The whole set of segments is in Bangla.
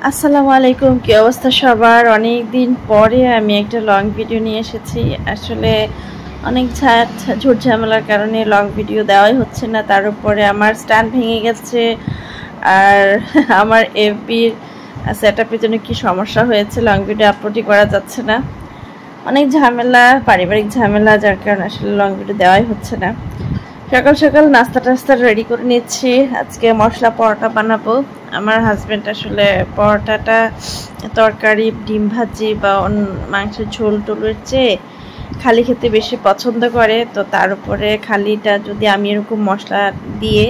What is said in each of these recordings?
আসসালামু আলাইকুম, কি অবস্থা সবার? অনেক দিন পরে আমি একটা লং ভিডিও নিয়ে এসেছি। আসলে অনেক ঝুট ঝামেলার কারণে লং ভিডিও দেওয়াই হচ্ছে না। তার উপরে আমার স্ট্যান্ড ভেঙে গেছে, আর আমার এফবির সেটআপের জন্য কি সমস্যা হয়েছে, লং ভিডিও আপলোডই করা যাচ্ছে না। অনেক ঝামেলা, পারিবারিক ঝামেলা, যার কারণে আসলে লং ভিডিও দেওয়াই হচ্ছে না। সকাল সকাল নাস্তা টাস্তা রেডি করে নিচ্ছি। আজকে মশলা পরোটা বানাবো। আমার হাজব্যান্ড আসলে পরোটাটা তরকারি, ডিম ভাজি বা মাংসের ঝোল টোলের চেয়ে খালি খেতে বেশি পছন্দ করে। তো তার উপরে খালিটা যদি আমি এরকম মশলা দিয়ে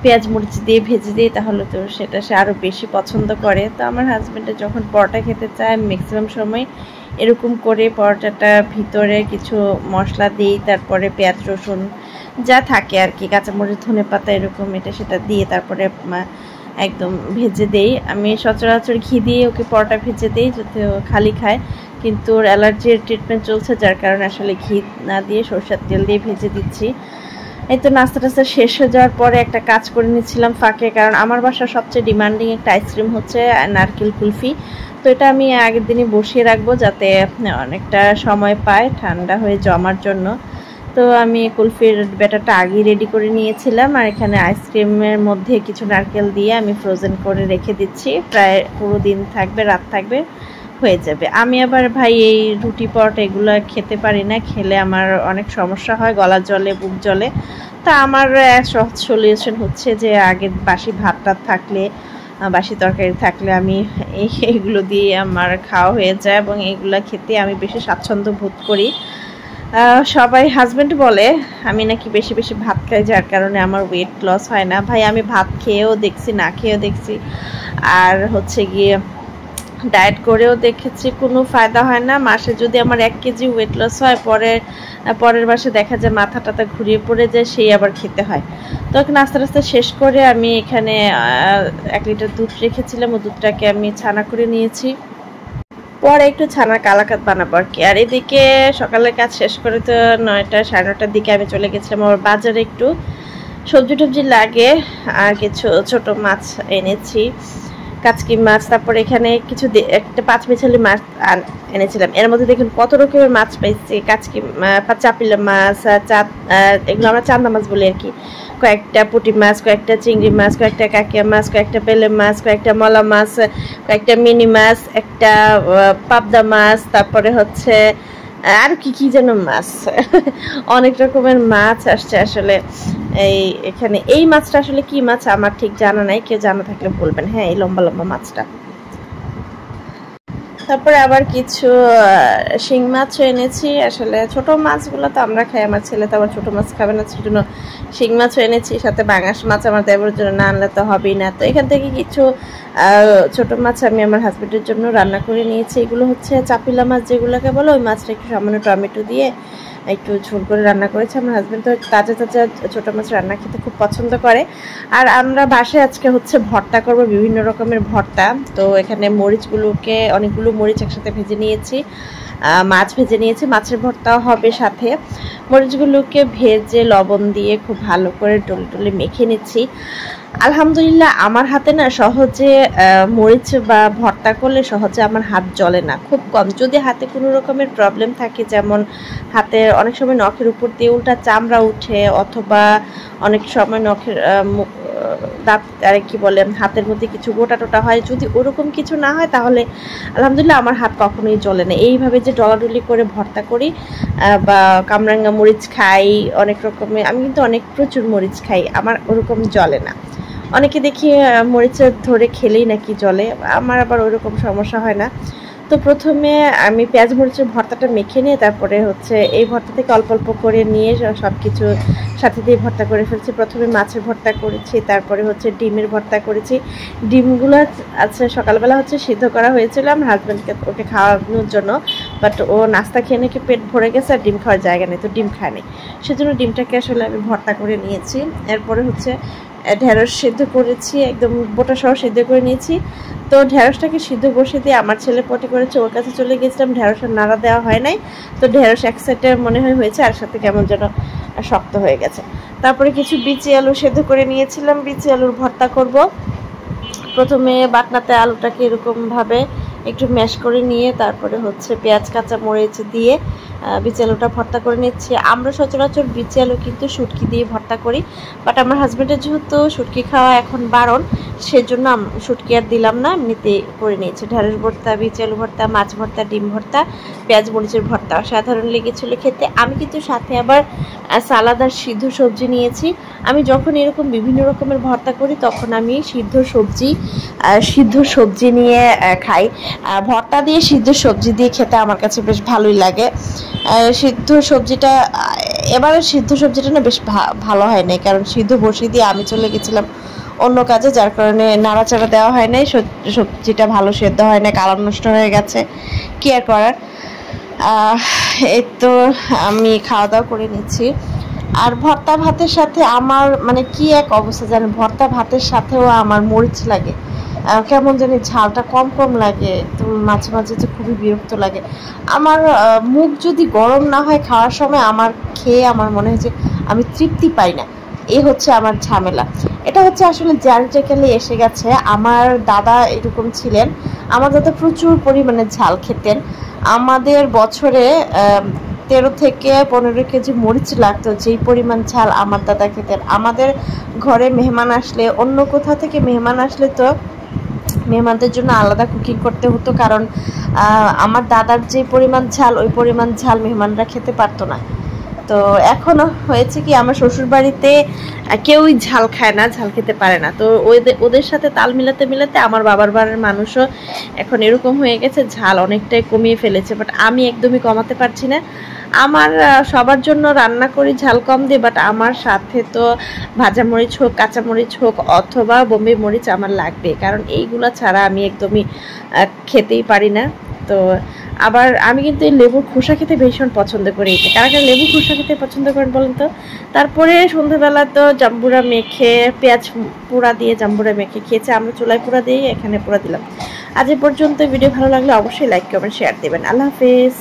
পেঁয়াজ মরিচ দিয়ে ভেজে দিই তাহলে তো সেটা সে আরও বেশি পছন্দ করে। তো আমার হাজব্যান্ডে যখন পরোটা খেতে চায় ম্যাক্সিমাম সময় এরকম করে পরোটাটা ভিতরে কিছু মশলা দিই, তারপরে পেঁয়াজ রসুন যা থাকে আর কি, কাঁচামরিচ ধনেপাতা এরকম এটা সেটা দিয়ে তারপরে একদম ভেজে দেই। আমি সচরাচর ঘি দিয়ে ওকে পরোটা ভেজে দিই যাতে ও খালি খায়, কিন্তু ওর অ্যালার্জির ট্রিটমেন্ট চলছে যার কারণে আসলে ঘি না দিয়ে সরষের তেল দিয়ে ভেজে দিচ্ছি। এই তো নাস্তা টাস্তা শেষ হয়ে যাওয়ার পরে একটা কাজ করে নিচ্ছিলাম ফাঁকে, কারণ আমার বাসার সবচেয়ে ডিমান্ডিং একটা আইসক্রিম হচ্ছে নারকেল কুলফি। তো এটা আমি আগের দিনই বসিয়ে রাখবো যাতে অনেকটা সময় পায় ঠান্ডা হয়ে জমার জন্য। তো আমি কুলফির ব্যাটারটা আগেই রেডি করে নিয়েছিলাম, আর এখানে আইসক্রিমের মধ্যে কিছু নারকেল দিয়ে আমি ফ্রোজেন করে রেখে দিচ্ছি। প্রায় পুরো দিন থাকবে, রাত থাকবে, হয়ে যাবে। আমি আবার ভাই এই রুটি পরোটা এগুলো খেতে পারি না, খেলে আমার অনেক সমস্যা হয়, গলা জ্বলে, বুক জ্বলে। তা আমার সহজ সলিউশন হচ্ছে যে আগে বাসি ভাতটা থাকলে, বাসি তরকারি থাকলে আমি এইগুলো দিয়ে আমার খাওয়া হয়ে যায় এবং এইগুলো খেতে আমি বেশি স্বাচ্ছন্দ্য বোধ করি। সবাই হাজব্যান্ড বলে আমি নাকি বেশি বেশি ভাত খাই যার কারণে আমার ওয়েট লস হয় না। ভাই আমি ভাত খেয়েও দেখছি, না খেয়েও দেখছি, আর হচ্ছে গিয়ে ডায়েট করেও দেখেছি, কোনো ফায়দা হয় না। মাসে যদি আমার 1 কেজি ওয়েট লস হয়, পরের মাসে দেখা যায় মাথা টাথা ঘুরিয়ে পড়ে যায়, সেই আবার খেতে হয়। তো নাস্তা টাস্তা শেষ করে আমি এখানে 1 লিটার দুধ রেখেছিলাম, ও দুধটাকে আমি ছানা করে নিয়েছি। পরে একটু ছানার কালাকাত বানাবো আর কি। আর এদিকে সকালের কাজ শেষ করে তো 9টা সাড়ে 9টার দিকে আমি চলে গেছিলাম আমার বাজারে, একটু সবজি টবজি লাগে, আর কিছু ছোট মাছ এনেছি, কাচকি মাছ। তারপর এখানে কিছু একটা 5 মিছালি মাছ এনেছিলাম। এর মধ্যে দেখুন কত রকমের মাছ পাইছি, কাচকি চাপিলা মাছ, এগুলো আমরা চান্দা মাছ বলি আর কি, কয়েকটা পুঁটি মাছ, কয়েকটা চিংড়ি মাছ, কয়েকটা কাকিয়া মাছ, কয়েকটা বেলে মাছ, কয়েকটা মলা মাছ, কয়েকটা মিনি মাছ, একটা পাবদা মাছ, তারপরে হচ্ছে আর কি কি যেন মাছ অনেক রকমের মাছ আসছে আসলে। এখানে এই মাছটা আসলে কি মাছ আমার ঠিক জানা নাই, কেউ জানা থাকলে বলবেন। হ্যাঁ, এই লম্বা লম্বা মাছটা। তারপরে আবার কিছু শিং মাছও এনেছি। আসলে ছোট মাছগুলো তো আমরা খাই, আমার ছেলে তো আবার ছোট মাছ খাবে না, সেজন্য শিং মাছও এনেছি, সাথে বাঙাশ মাছ আমার দেবরের জন্য না আনলে তো হবেই না। তো এখান থেকে কিছু ছোট মাছ আমি আমার হাজবেন্ডের জন্য রান্না করে নিয়েছি। এগুলো হচ্ছে চাপিলা মাছ যেগুলোকে বলো, ওই মাছটা একটু সামান্য টমেটো দিয়ে একটু ঝোল করে রান্না করেছে। আমার হাজব্যান্ড তো তাজা তাজা ছোটো মাছ রান্না খেতে খুব পছন্দ করে। আর আমরা বাসায় আজকে হচ্ছে ভর্তা করব, বিভিন্ন রকমের ভর্তা। তো এখানে মরিচগুলোকে, অনেকগুলো মরিচ একসাথে ভেজে নিয়েছি, মাছ ভেজে নিয়েছি, মাছের ভর্তাও হবে সাথে। মরিচগুলোকে ভেজে লবণ দিয়ে খুব ভালো করে ডলে ডলে মেখে নিচ্ছি। আলহামদুলিল্লাহ আমার হাতে না সহজে মরিচ বা ভর্তা করলে সহজে আমার হাত জ্বলে না, খুব কম। যদি হাতে কোনো রকমের প্রবলেম থাকে, যেমন হাতের অনেক সময় নখের উপর দিয়ে উল্টা চামড়া উঠে, অথবা অনেক সময় নখের দাঁত আর কি বলে হাতের মধ্যে কিছু গোটা টোটা হয়, যদি ওরকম কিছু না হয় তাহলে আলহামদুলিল্লাহ আমার হাত কখনোই জ্বলে না। এইভাবে যে ডলাডলি করে ভর্তা করি বা কামরাঙ্গা মরিচ খাই অনেক রকমের, আমি কিন্তু প্রচুর মরিচ খাই, আমার ওরকম জ্বলে না। অনেকে দেখি মরিচের ধরে খেলেই নাকি জ্বলে, আমার আবার ওইরকম সমস্যা হয় না। তো প্রথমে আমি পেঁয়াজ মরিচের ভর্তাটা মেখে নিয়ে তারপরে হচ্ছে এই ভর্তা থেকে অল্প অল্প করে নিয়ে সব কিছু সাথে দিয়ে ভর্তা করে ফেলছি। প্রথমে মাছের ভর্তা করেছি, তারপরে হচ্ছে ডিমের ভর্তা করেছি। ডিমগুলো আচ্ছা সকালবেলা হচ্ছে সিদ্ধ করা হয়েছিল আমার হাজব্যান্ডকে, ওকে খাওয়ানোর জন্য, বাট ও নাস্তা খেয়ে নাকি পেট ভরে গেছে আর ডিম খাওয়ার জায়গা নেই, তো ডিম খায়নি, সেজন্য ডিমটাকে আসলে আমি ভর্তা করে নিয়েছি। এরপরে হচ্ছে ঢেঁড়স সিদ্ধ করেছি, একদম বোটা সহ সিদ্ধ করে নিয়েছি। তো ঢেঁড়সটাকে সিদ্ধ বসিয়ে দিয়ে আমার ছেলে পটি করেছে, ওর কাছে চলে গেছিলাম, ঢেঁড়সের নাড়া দেওয়া হয় নাই, তো ঢেঁড়স এক সাইডে মনে হয়েছে আর সাথে কেমন যেন শক্ত হয়ে গেছে। তারপরে কিছু বিচি আলু সেদ্ধ করে নিয়েছিলাম, বিচি আলুর ভর্তা করব। প্রথমে বাটনাতে আলুটাকে এরকমভাবে একটু ম্যাশ করে নিয়ে তারপরে হচ্ছে পেঁয়াজ কাঁচা মরিচ দিয়ে বিচি আলুটা ভর্তা করে নিচ্ছি। আমরা সচরাচর বিচি আলু কিন্তু শুটকি দিয়ে ভর্তা করি, বাট আমার হাজব্যান্ডের যেহেতু শুটকি খাওয়া এখন বারণ, সেজন্য শুটকি আর দিলাম না, এমনিতে করে নিয়েছি। ঢেঁড়স ভর্তা, বিচি আলু ভর্তা, মাছ ভর্তা, ডিম ভর্তা, পেঁয়াজ মরিচের ভর্তা সাধারণ লেগেছিলো খেতে। আমি কিন্তু সাথে আবার সালাদ আর সিদ্ধ সবজি নিয়েছি। আমি যখন এরকম বিভিন্ন রকমের ভর্তা করি তখন আমি সিদ্ধ সবজি নিয়ে খাই। ভর্তা দিয়ে সিদ্ধ সবজি দিয়ে খেতে আমার কাছে বেশ ভালোই লাগে। সিদ্ধ সবজিটা না বেশ ভালো হয় নাই, কারণ সিদ্ধ বসিয়ে দিয়ে আমি চলে গেছিলাম অন্য কাজে, যার কারণে নাড়াচাড়া দেওয়া হয় নাই, সবজিটা ভালো সেদ্ধ হয় না, কালার নষ্ট হয়ে গেছে। কি আর করার। এই তো আমি খাওয়া দাওয়া করে নিচ্ছি। আর ভর্তা ভাতের সাথে আমার মানে কি এক অবস্থা জানেন, ভর্তা ভাতের সাথেও আমার মরিচ লাগে, কেমন জানি ঝালটা কম কম লাগে, তো মাঝে মাঝে তো খুবই বিরক্ত লাগে। আমার মুখ যদি গরম না হয় খাওয়ার সময়, আমার খেয়ে আমার মনে হয় যে আমি তৃপ্তি পাই না, এই হচ্ছে আমার ঝামেলা। এটা হচ্ছে আসলে জেনেটিক্যালি এসে গেছে। আমার দাদা এরকম ছিলেন, আমার দাদা প্রচুর পরিমাণে ঝাল খেতেন। আমাদের বছরে 13 থেকে 15 কেজি মরিচ লাগতো, যেই পরিমাণ ঝাল আমার দাদা খেতেন। আমাদের ঘরে মেহমান আসলে, অন্য কোথা থেকে মেহমান আসলে তো মেহমানদের জন্য আলাদা কুকিং করতে হতো, কারণ আমার দাদার যে পরিমাণ ঝাল, ওই পরিমাণ ঝাল মেহমানরা খেতে পারতো না। তো এখনও হয়েছে কি, আমার শ্বশুর বাড়িতে কেউই ঝাল খায় না, ঝাল খেতে পারে না। তো ওদের সাথে তাল মিলাতে মিলাতে আমার বাবার বাড়ির মানুষও এখন এরকম হয়ে গেছে, ঝাল অনেকটাই কমিয়ে ফেলেছে। বাট আমি একদমই কমাতে পারছি না। আমার সবার জন্য রান্না করি ঝাল কম দিয়ে, বাট আমার সাথে তো ভাজা মরিচ হোক, কাঁচা মরিচ হোক অথবা বোম্বে মরিচ আমার লাগবে, কারণ এইগুলো ছাড়া আমি একদমই খেতেই পারি না। তো আবার আমি কিন্তু এই লেবুর খোসা খেতে ভীষণ পছন্দ করি। কারা কারা লেবু খোসা খেতে পছন্দ করেন বলেন তো? তারপরে সন্ধ্যাবেলা তো জাম্বুরা মেখে, পেঁয়াজ পোড়া দিয়ে জাম্বুরা মেখে খেয়েছে। আমরা চুলায় পোড়া দিয়ে এখানে পোড়া দিলাম। আজ এ পর্যন্ত। ভিডিও ভালো লাগলে অবশ্যই লাইক কমেন্ট শেয়ার দেবেন। আল্লাহ হাফেজ।